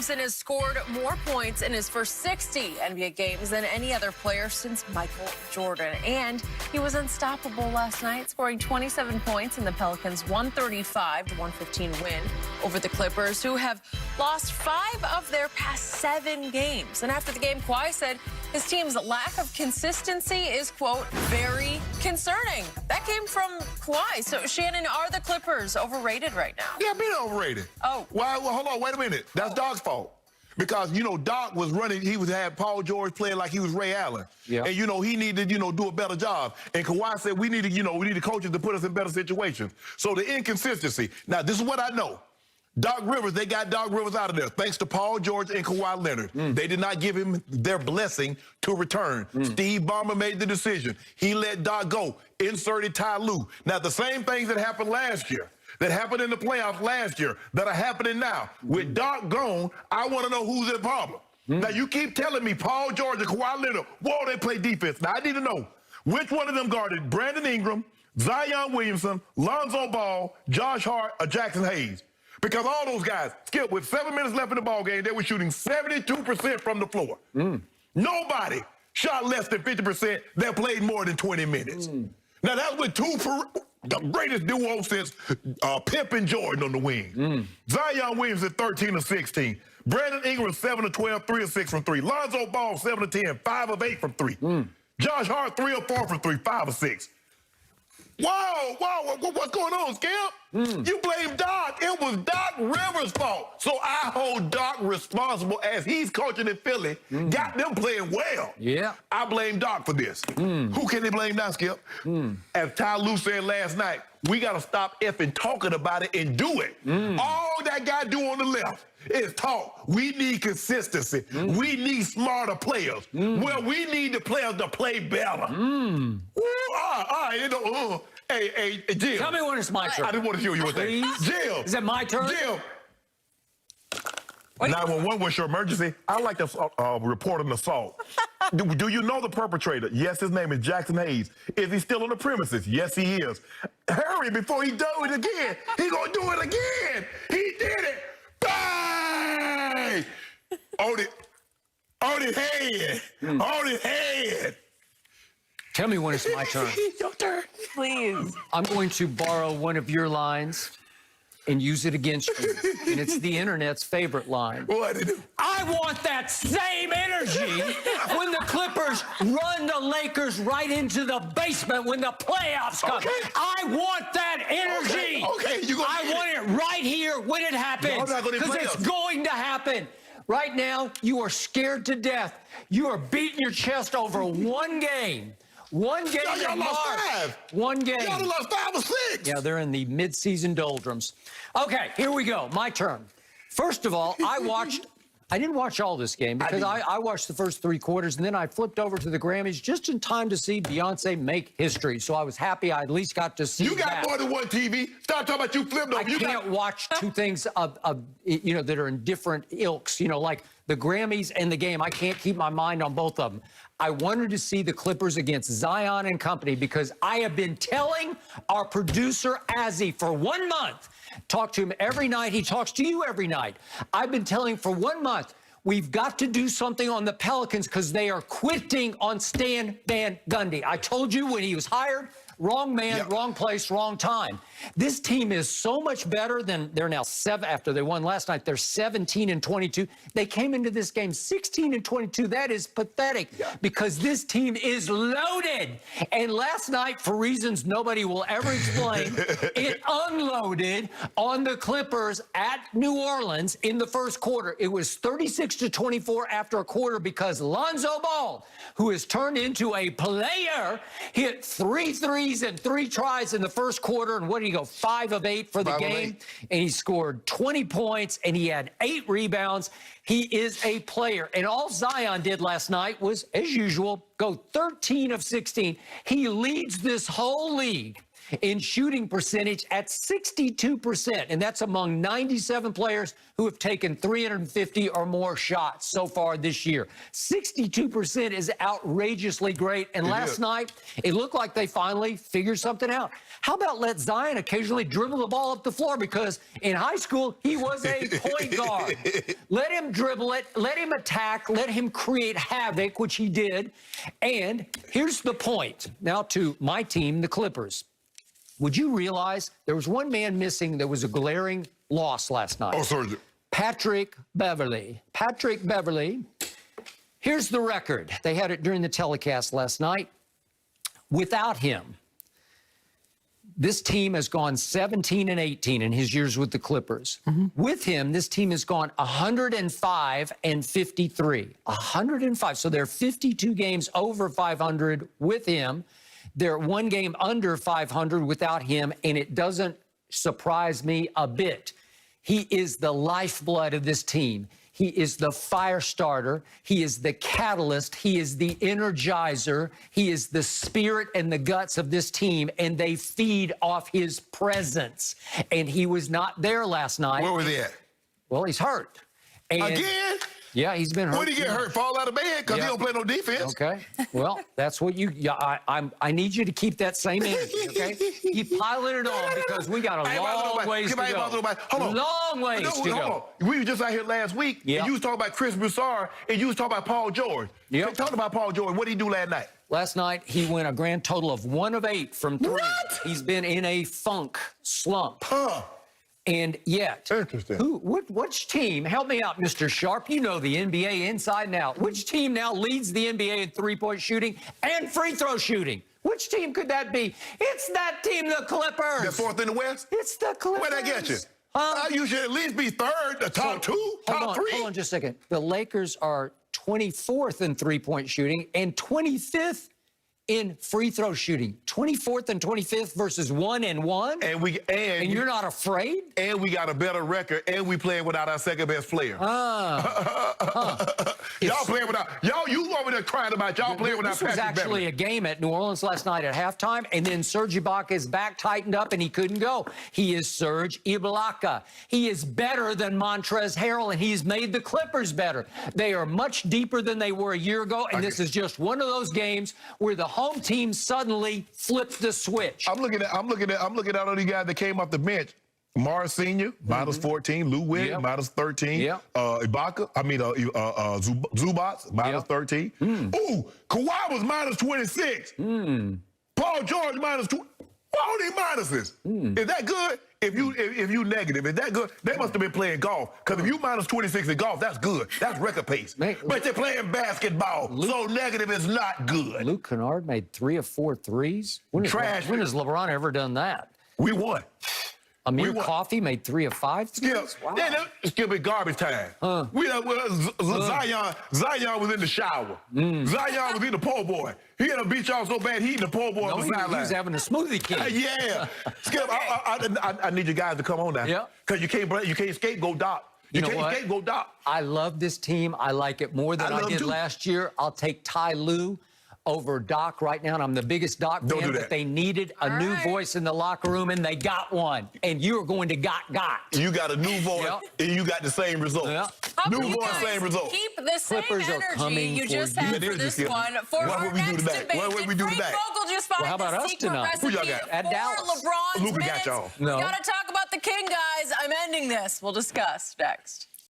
Thompson has scored more points in his first 60 NBA games than any other player since Michael Jordan. And he was unstoppable last night, scoring 27 points in the Pelicans' 135-115 win over the Clippers, who have lost 5 of their past 7 games. And after the game, Kawhi said his team's lack of consistency is, quote, very concerning. That came from Kawhi. So, Shannon, are the Clippers overrated right now? Yeah, been overrated. Oh. Why? Well, hold on, wait a minute. That's Doc's fault. Because, Doc was running, had Paul George playing like he was Ray Allen. Yeah. And, he needed, do a better job. And Kawhi said we need coaches to put us in better situations. So the inconsistency. Now, this is what I know. Doc Rivers, they got Doc Rivers out of there thanks to Paul George and Kawhi Leonard. They did not give him their blessing to return. Steve Ballmer made the decision. He let Doc go, inserted Ty Lue. Now, the same things that happened last year, that happened in the playoffs last year, that are happening now. With Doc gone, I want to know who's the problem. Now, you keep telling me Paul George and Kawhi Leonard, whoa, they play defense. Now, I need to know which one of them guarded Brandon Ingram, Zion Williamson, Lonzo Ball, Josh Hart, or Jackson Hayes. Because all those guys, Skip, with 7 minutes left in the ball game, they were shooting 72% from the floor. Nobody shot less than 50% that played more than 20 minutes. Now, that was the greatest duo since Pip and Jordan on the wing. Zion Williamson, 13 of 16. Brandon Ingram, 7 of 12, 3 of 6 from 3. Lonzo Ball, 7 of 10, 5 of 8 from 3. Josh Hart, 3 of 4 from 3, 5 of 6. Whoa, what's going on, Skip? You blame Doc. It was Doc Rivers' fault. So I hold Doc responsible as he's coaching in Philly, got them playing well. Yeah. I blame Doc for this. Who can they blame now, Skip? As Ty Lue said last night, we got to stop effing talking about it and do it. All that guy do on the left is talk. We need consistency. We need smarter players. Well, we need the players to play better. All right, Hey, Jim. Tell me when it's my turn. I didn't want to hear you with that. Jim. Is it my turn? Jim. 911, what's your emergency? I'd like to report an assault. Do you know the perpetrator? Yes, his name is Jackson Hayes. Is he still on the premises? Yes, he is. Hurry before he does it again. He gonna do it again. He did it. Bang! On his head. On his head. Tell me when it's my turn. Your turn. Please. I'm going to borrow one of your lines and use it against you. And it's the internet's favorite line. What did it? I want that same energy when the Clippers run the Lakers right into the basement when the playoffs come. Okay. I want that energy. Okay, I want it right here when it happens. Because it's going to happen. Right now, you are scared to death. You are beating your chest over one game. One game Y'all in lost March. 5. One game. Y'all lost 5 or 6. Yeah, they're in the mid-season doldrums. Okay, here we go. My turn. First of all, I didn't watch all this game because I watched the first 3 quarters, and then I flipped over to the Grammys just in time to see Beyonce make history. So I was happy I at least got to see that. You got more than one TV. Stop talking about you flipped over. I can't watch 2 things that are in different ilks, like the Grammys and the game. I can't keep my mind on both of them. I wanted to see the Clippers against Zion and company because I have been telling our producer, Azzy, for 1 month, talk to him every night. He talks to you every night. I've been telling for 1 month, we've got to do something on the Pelicans because they are quitting on Stan Van Gundy. I told you when he was hired, wrong man, wrong place, wrong time. This team is so much better than they're now 7 after they won last night. They're 17-22. They came into this game 16-22. That is pathetic because this team is loaded. And last night, for reasons nobody will ever explain, it unloaded on the Clippers at New Orleans in the first quarter. It was 36-24 after a quarter because Lonzo Ball, who has turned into a player, hit 3 threes and 3 tries in the first quarter. And what did he go? 5 of 8 for the game. And he scored 20 points and he had 8 rebounds. He is a player. And all Zion did last night was, as usual, go 13 of 16. He leads this whole league in shooting percentage at 62%. And that's among 97 players who have taken 350 or more shots so far this year. 62% is outrageously great. And last night, it looked like they finally figured something out. How about let Zion occasionally dribble the ball up the floor? Because in high school, he was a point guard. Let him dribble it, let him attack, let him create havoc, which he did. And here's the point. Now to my team, the Clippers. Would you realize there was one man missing that was a glaring loss last night? Oh, sorry. Patrick Beverley. Patrick Beverley. Here's the record. They had it during the telecast last night. Without him, this team has gone 17-18 in his years with the Clippers. With him, this team has gone 105-53. 105. So they're 52 games over 500 with him. They're one game under 500 without him, and it doesn't surprise me a bit. He is the lifeblood of this team. He is the fire starter. He is the catalyst. He is the energizer. He is the spirit and the guts of this team, and they feed off his presence. And he was not there last night. Where was he at? Well, he's hurt. And Again? yeah, he's been hurt. When did he get hurt? Fall out of bed? Because he don't play no defense. Okay. Well, that's what you. Yeah, I need you to keep that same energy. Okay. Keep piling it on because we got a long ways to go. Hold on. Long ways to go. We were just out here last week. Yeah. And you was talking about Chris Broussard and you was talking about Paul George. Yep. Talk about Paul George. What did he do last night? Last night, he went a grand total of 1 of 8 from 3. What? He's been in a funk slump. Huh. And yet, Interesting. Which team, help me out, Mr. Sharp, you know the NBA inside and out. Which team now leads the NBA in three-point shooting and free throw shooting? Which team could that be? It's that team, the Clippers. They're fourth in the West? It's the Clippers. Where'd that get you? You should at least be third, the top two, top three. Hold on just a second. The Lakers are 24th in three-point shooting and 25th in free throw shooting. 24th and 25th versus 1 and 1. And you're not afraid? And we got a better record, and we playing without our second best player. Y'all playing without you over there crying about y'all playing without Patrick Beverley. This was actually a game at New Orleans last night at halftime, and then Serge Ibaka's back tightened up and he couldn't go. He is Serge Ibaka. He is better than Montrezl Harrell, and he's made the Clippers better. They are much deeper than they were a year ago, and this is just one of those games where the home team suddenly flipped the switch. I'm looking at all these guys that came off the bench. Mars Sr., minus 14. Lou Williams, minus 13. Ibaka, Zubats, minus 13. Ooh, Kawhi was minus 26. Paul George, minus 2. All these minuses. Is that good? If you negative, is that good? They must have been playing golf. Because if you minus 26 in golf, that's good. That's record pace. But you're playing basketball, so negative is not good. Luke Kennard made 3 of 4 threes. When has LeBron ever done that? We won. Amir Coffey made 3 of 5 threes? Wow. Skip it garbage time. Zion was in the shower. Zion was in the po' boy. He had to beat y'all so bad he in the po' boy on the sideline. He was having a smoothie king. Yeah. Skip, I need you guys to come on now. Yeah. Because you can't scapegoat Doc. You can't scapegoat Doc. I love this team. I like it more than I did last year. I'll take Ty Lue over Doc right now, and I'm the biggest Doc fan, but they needed a new voice in the locker room, and they got one. And you are going to got. You got a new voice, and you got the same result. New voice, same result. Keep the same energy you just had for this one. For our next debate, what we do today? Vogel just find how about the us secret tonight? recipe Who y'all got? At for Dallas. LeBron's Luka minutes. got y'all. We got to talk about the King, guys. I'm ending this. We'll discuss next.